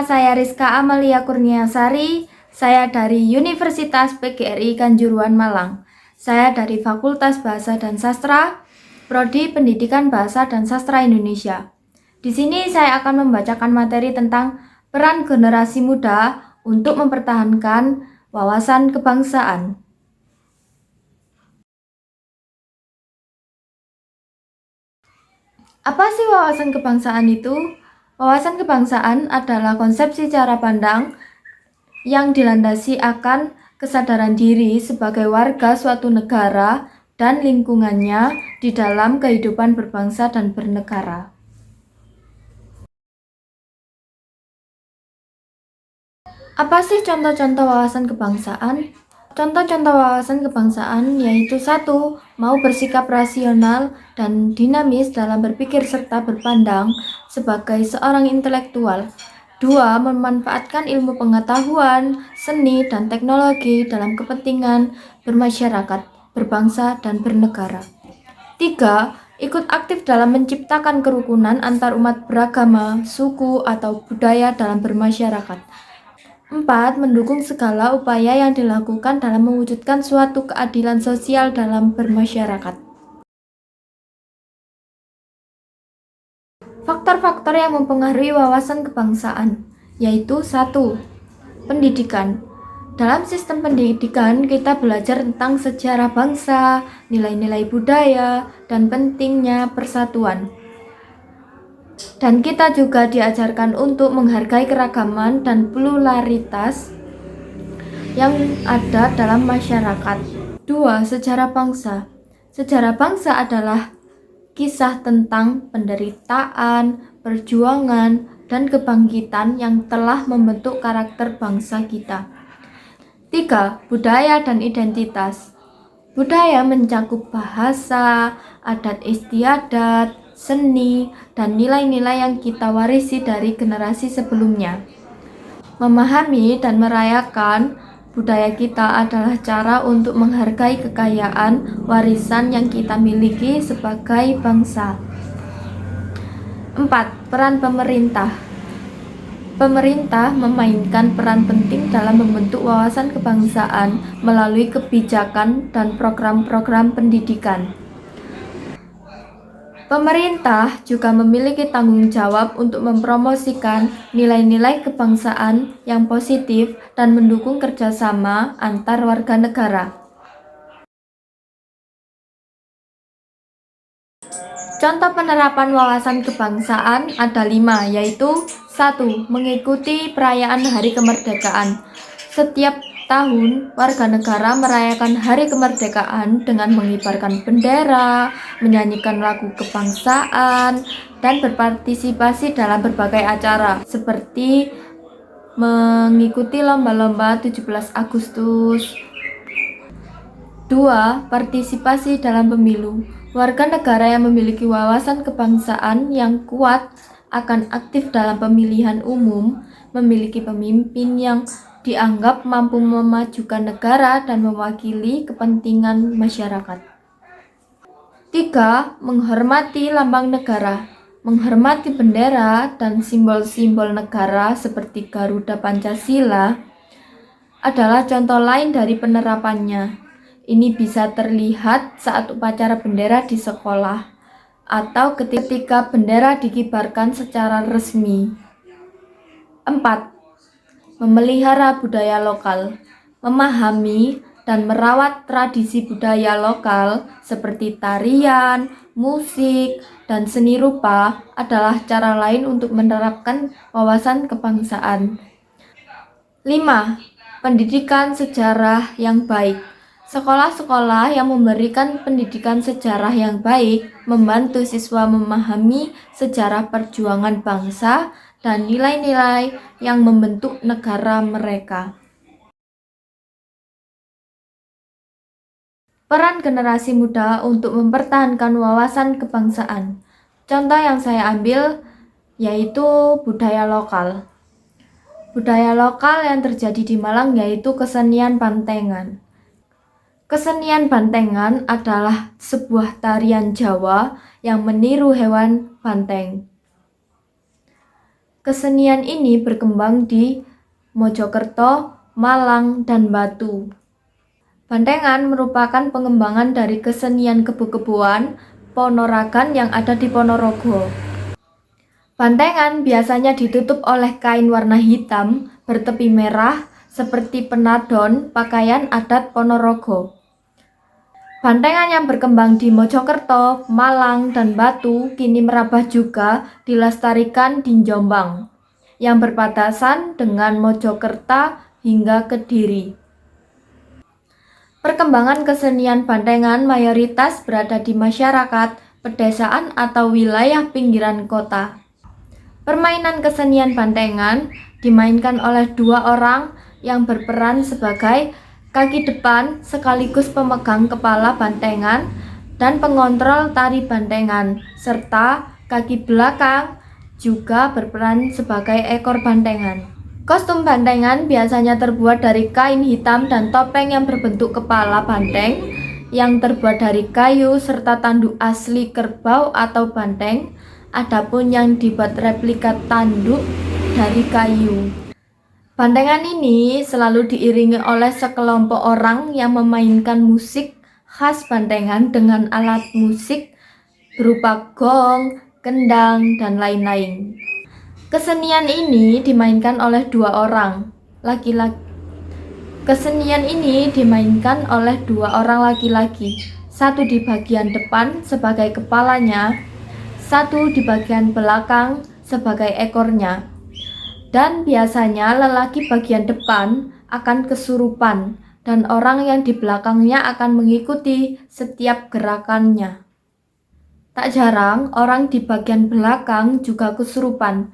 saya Rizka Amalia Kurniasari. Saya dari Universitas PGRI Kanjuruhan Malang. Saya dari Fakultas Bahasa dan Sastra, Prodi Pendidikan Bahasa dan Sastra Indonesia. Di sini saya akan membacakan materi tentang peran generasi muda untuk mempertahankan wawasan kebangsaan. Apa sih wawasan kebangsaan itu? Wawasan kebangsaan adalah konsepsi cara pandang yang dilandasi akan kesadaran diri sebagai warga suatu negara dan lingkungannya di dalam kehidupan berbangsa dan bernegara. Apa sih contoh-contoh wawasan kebangsaan? Contoh-contoh wawasan kebangsaan yaitu 1. Mau bersikap rasional dan dinamis dalam berpikir serta berpandang sebagai seorang intelektual. 2. Memanfaatkan ilmu pengetahuan, seni, dan teknologi dalam kepentingan bermasyarakat, berbangsa, dan bernegara. 3. Ikut aktif dalam menciptakan kerukunan antar umat beragama, suku, atau budaya dalam bermasyarakat. 4. Mendukung segala upaya yang dilakukan dalam mewujudkan suatu keadilan sosial dalam bermasyarakat. Faktor-faktor yang mempengaruhi wawasan kebangsaan yaitu 1. Pendidikan. Dalam sistem pendidikan, kita belajar tentang sejarah bangsa, nilai-nilai budaya, dan pentingnya persatuan. Dan kita juga diajarkan untuk menghargai keragaman dan pluralitas yang ada dalam masyarakat. 2. Sejarah bangsa. Sejarah bangsa adalah kisah tentang penderitaan, perjuangan, dan kebangkitan yang telah membentuk karakter bangsa kita. 3. Budaya dan identitas. Budaya mencakup bahasa, adat istiadat, seni, dan nilai-nilai yang kita warisi dari generasi sebelumnya. Memahami dan merayakan budaya kita adalah cara untuk menghargai kekayaan warisan yang kita miliki sebagai bangsa. 4. Peran pemerintah. Pemerintah memainkan peran penting dalam membentuk wawasan kebangsaan melalui kebijakan dan program-program pendidikan. Pemerintah juga memiliki tanggung jawab untuk mempromosikan nilai-nilai kebangsaan yang positif dan mendukung kerjasama antar warga negara. Contoh penerapan wawasan kebangsaan ada 5, yaitu 1. Mengikuti perayaan Hari Kemerdekaan. Setiap tahun, warga negara merayakan Hari Kemerdekaan dengan mengibarkan bendera, menyanyikan lagu kebangsaan, dan berpartisipasi dalam berbagai acara, seperti mengikuti lomba-lomba 17 Agustus. 2. Partisipasi dalam pemilu. Warga negara yang memiliki wawasan kebangsaan yang kuat akan aktif dalam pemilihan umum, memiliki pemimpin yang dianggap mampu memajukan negara dan mewakili kepentingan masyarakat. 3. Menghormati lambang negara. Menghormati bendera dan simbol-simbol negara seperti Garuda Pancasila adalah contoh lain dari penerapannya. Ini bisa terlihat saat upacara bendera di sekolah atau ketika bendera dikibarkan secara resmi. 4. Memelihara budaya lokal. Memahami dan merawat tradisi budaya lokal seperti tarian, musik, dan seni rupa adalah cara lain untuk menerapkan wawasan kebangsaan. 5. Pendidikan sejarah yang baik. Sekolah-sekolah yang memberikan pendidikan sejarah yang baik membantu siswa memahami sejarah perjuangan bangsa dan nilai-nilai yang membentuk negara mereka. Peran generasi muda untuk mempertahankan wawasan kebangsaan. Contoh yang saya ambil yaitu budaya lokal. Budaya lokal yang terjadi di Malang yaitu kesenian bantengan. Kesenian bantengan adalah sebuah tarian Jawa yang meniru hewan banteng. Kesenian ini berkembang di Mojokerto, Malang, dan Batu. Bantengan merupakan pengembangan dari kesenian kebo-keboan Ponorogan yang ada di Ponorogo. Bantengan biasanya ditutup oleh kain warna hitam bertepi merah seperti penadon pakaian adat Ponorogo. Bantengan yang berkembang di Mojokerto, Malang, dan Batu kini merambah juga dilestarikan di Jombang, yang berbatasan dengan Mojokerto hingga Kediri. Perkembangan kesenian bantengan mayoritas berada di masyarakat, pedesaan atau wilayah pinggiran kota. Permainan kesenian bantengan dimainkan oleh dua orang yang berperan sebagai kaki depan sekaligus pemegang kepala bantengan dan pengontrol tari bantengan, serta kaki belakang juga berperan sebagai ekor bantengan. Kostum bantengan biasanya terbuat dari kain hitam dan topeng yang berbentuk kepala banteng yang terbuat dari kayu serta tanduk asli kerbau atau banteng, adapun yang dibuat replika tanduk dari kayu. Bantengan ini selalu diiringi oleh sekelompok orang yang memainkan musik khas bantengan dengan alat musik berupa gong, kendang, dan lain-lain. Kesenian ini dimainkan oleh dua orang laki-laki. Satu di bagian depan sebagai kepalanya, satu di bagian belakang sebagai ekornya. Dan biasanya lelaki bagian depan akan kesurupan dan orang yang di belakangnya akan mengikuti setiap gerakannya. Tak jarang orang di bagian belakang juga kesurupan,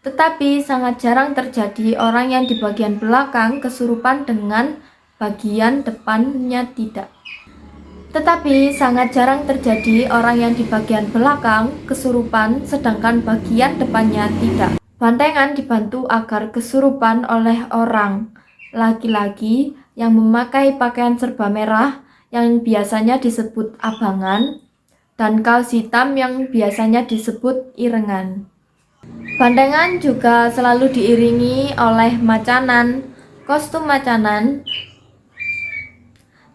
tetapi sangat jarang terjadi orang yang di bagian belakang kesurupan dengan bagian depannya tidak. Tetapi sangat jarang terjadi orang yang di bagian belakang kesurupan sedangkan bagian depannya tidak. Bantengan dibantu agar kesurupan oleh orang laki-laki yang memakai pakaian serba merah yang biasanya disebut abangan dan kaos hitam yang biasanya disebut irengan. Bantengan juga selalu diiringi oleh macanan, kostum macanan.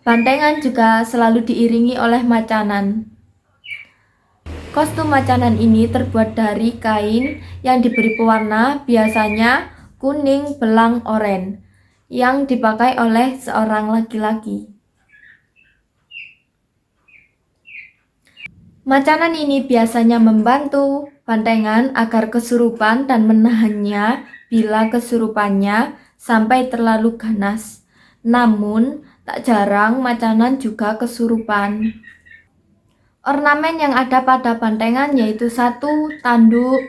Bantengan juga selalu diiringi oleh macanan. Kostum macanan ini terbuat dari kain yang diberi pewarna, biasanya kuning, belang, oranye, yang dipakai oleh seorang laki-laki. Macanan ini biasanya membantu bantengan agar kesurupan dan menahannya bila kesurupannya sampai terlalu ganas. Namun, tak jarang macanan juga kesurupan. Ornamen yang ada pada bantengan yaitu 1. Tanduk,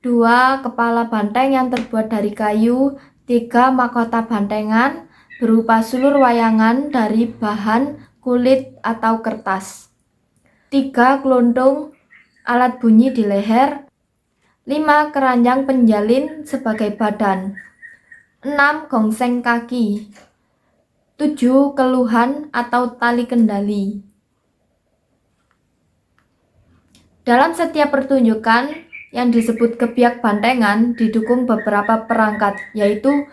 2. Kepala banteng yang terbuat dari kayu, 3. Mahkota bantengan berupa sulur wayangan dari bahan kulit atau kertas, 3. Kluntung alat bunyi di leher, 5. Keranjang penjalin sebagai badan, 6. Gongseng kaki, 7. Keluhan atau tali kendali. Dalam setiap pertunjukan yang disebut gebyak bantengan didukung beberapa perangkat, yaitu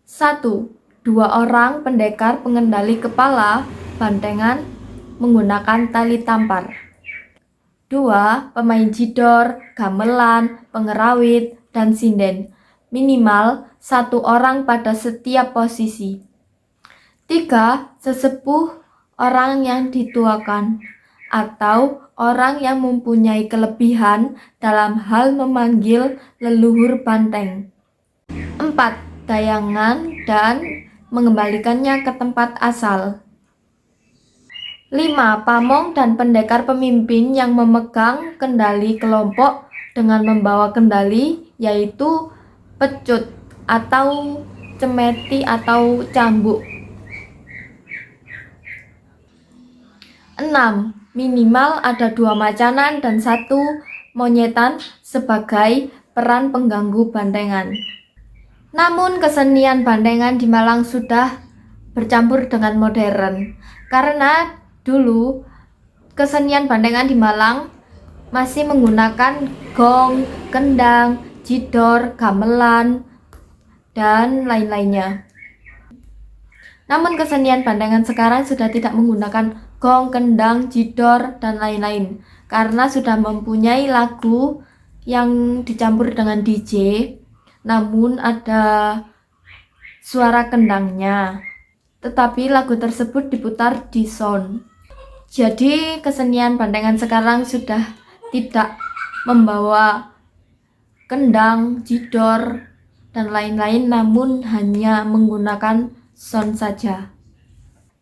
1. 2 orang pendekar pengendali kepala bantengan menggunakan tali tampar, 2. Pemain jidor, gamelan, pengerawit, dan sinden, minimal 1 orang pada setiap posisi, 3. Sesepuh orang yang dituakan atau orang yang mempunyai kelebihan dalam hal memanggil leluhur banteng, 4. Dayangan dan mengembalikannya ke tempat asal, 5. Pamong dan pendekar pemimpin yang memegang kendali kelompok dengan membawa kendali, yaitu pecut atau cemeti atau cambuk. 6. Minimal ada 2 macanan dan 1 monyetan sebagai peran pengganggu bantengan. Namun kesenian bantengan di Malang sudah bercampur dengan modern, karena dulu kesenian bantengan di Malang masih menggunakan gong, kendang, jidor, gamelan, dan lain-lainnya. Namun kesenian Bandengan sekarang sudah tidak menggunakan gong, kendang, jidor, dan lain-lain karena sudah mempunyai lagu yang dicampur dengan DJ, namun ada suara kendangnya, tetapi lagu tersebut diputar di sound. Jadi kesenian Bandengan sekarang sudah tidak membawa kendang, jidor, dan lain-lain, namun hanya menggunakan sound saja.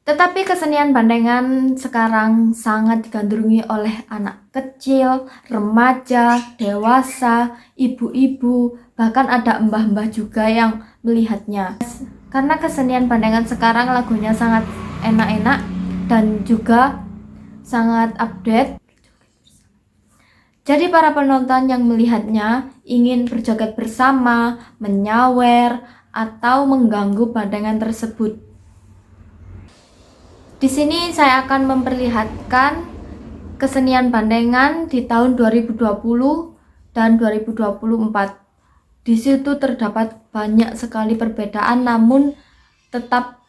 Tetapi kesenian Bandengan sekarang sangat digandrungi oleh anak kecil, remaja, dewasa, ibu-ibu, bahkan ada mbah-mbah juga yang melihatnya. Karena kesenian Bandengan sekarang lagunya sangat enak-enak dan juga sangat update. Jadi para penonton yang melihatnya ingin berjoget bersama, menyawer, atau mengganggu Bandengan tersebut. Di sini saya akan memperlihatkan kesenian Bandengan di tahun 2020 dan 2024. Di situ terdapat banyak sekali perbedaan, namun tetap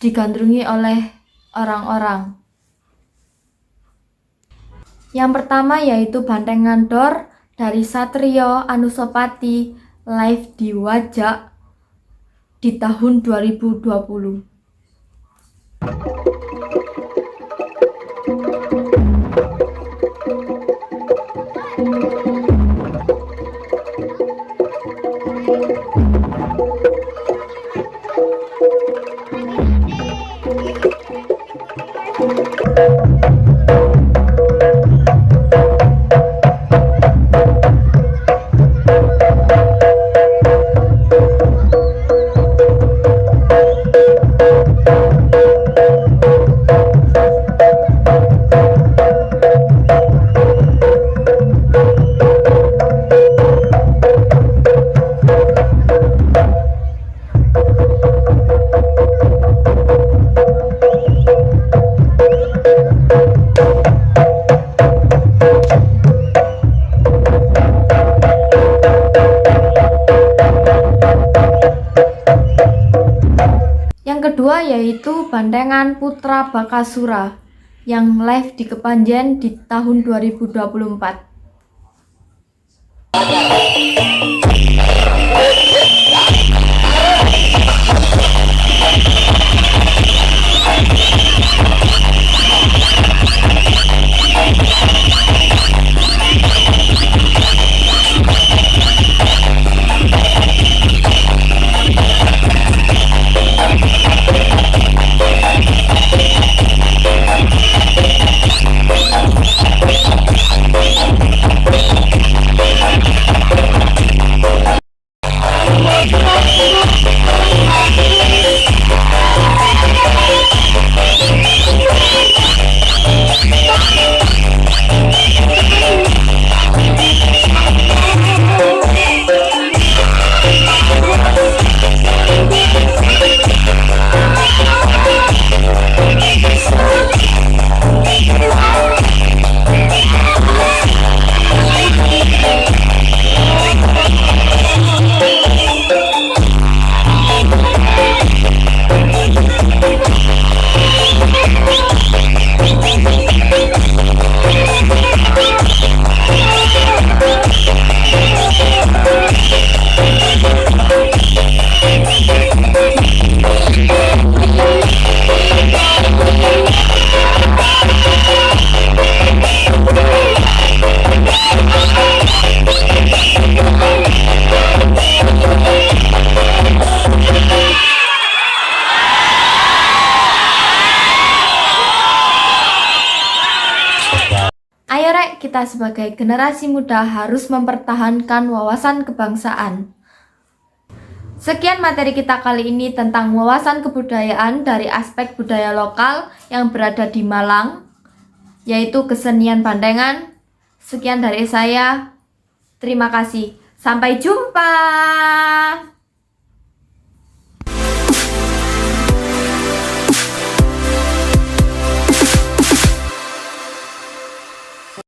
digandrungi oleh orang-orang. Yang pertama yaitu Bandengan Dor dari Satrio Anusapati live di Wajak di tahun 2020. Kedua yaitu Bandengan Putra Bakasura yang live di Kepanjen di tahun 2024. Ayo rek, kita sebagai generasi muda harus mempertahankan wawasan kebangsaan. Sekian materi kita kali ini tentang wawasan kebudayaan dari aspek budaya lokal yang berada di Malang, yaitu kesenian Bandengan. Sekian dari saya, terima kasih. Sampai jumpa.